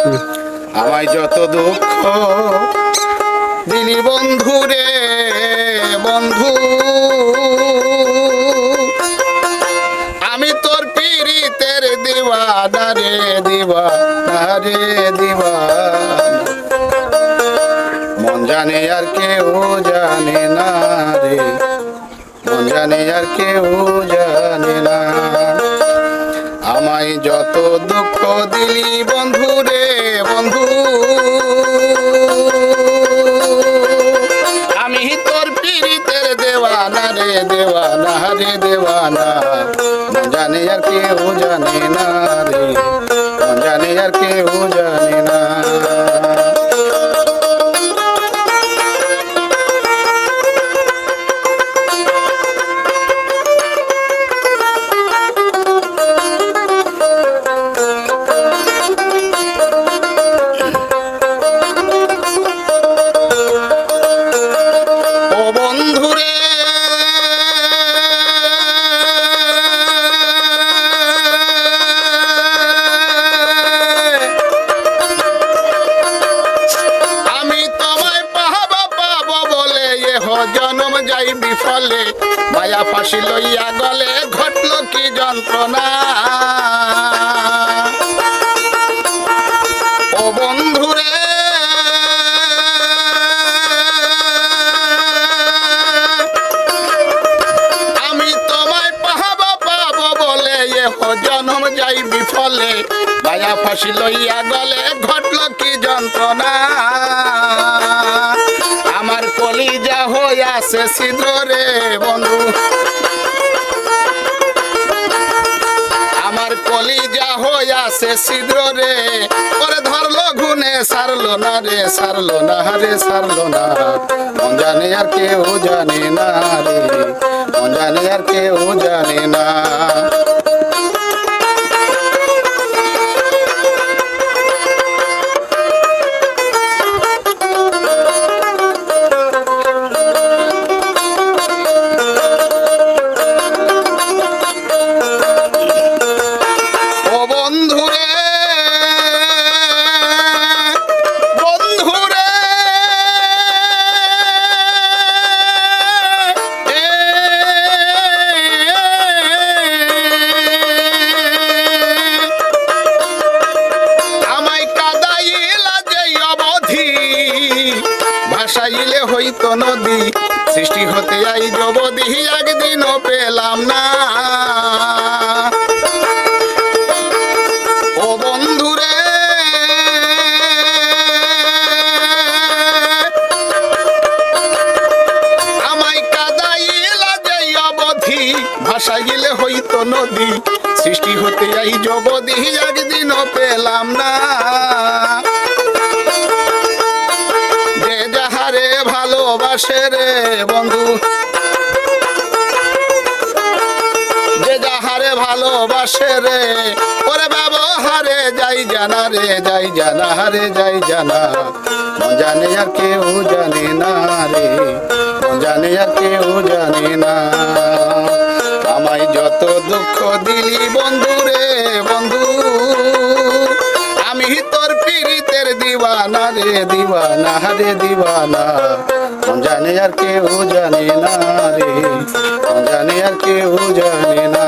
আমায় যত দুঃখ দিলি বন্ধু রে বন্ধু, আমি তোর পীড়িতের দিওয়ানা রে দিওয়ানা রে দিওয়ানা। মন জানে আর কেউ জানে না রে, মন জানে আর কেউ জানে না। আমায় যত দুঃখ দিলি বন্ধু রে বন্ধু, আমি তোর পীড়িতের দেওয়ানা রে দেওয়ানা রে দেওয়ানা। মন জানে আর কেউ জানে না রে, মন জানে আর কেউ জানে না। জনম যাই বিফলে মায়া ফাঁসি লইয়া গলে ঘটল কি যন্ত্রণা। ও বন্ধুরে আমি তোমায় পাহাবো পাবো বলে জনম যাই বিফলে মায়া ফাঁসি লইয়া গলে ঘটল কি যন্ত্রণা। আমার কলিজা হইয়াছে ছিদ্র রে বন্ধু, আমার কলিজা হইয়াছে ছিদ্র রে। ওরে ধরলো গুনে সারলো না রে সারলো না রে সারলো না। মন জানে আর কেউ জানে না রে, মন জানে আর কেউ জানে না। ভাসাইলে হইতো নদী সৃষ্টি হতে আই জবদি একদিনও পেলাম না। ও বন্ধুরে আমায় কাদাইলা যাই অবধি, ভাসাইলে হইতো নদী সৃষ্টি হতে আই জবদি একদিনও পেলাম না। ভালোবাসে রে বন্ধু, যে যাহারে ভালোবাসে রে ওরে ব্যবহারে যাই জানা রে যাই জানা রে যাই জানা। মন জানে আর কেউ জানে না রে, মন জানে আর কেউ জানে না। আমায় যত দুঃখ দিলি বন্ধু রে বন্ধু, আমি তোর পীড়িতের দিওয়ানা রে দিওয়ানা রে দিওয়ানা। মন জানে আর কেউ জানে না রে, মন জানে আর কেউ জানে না।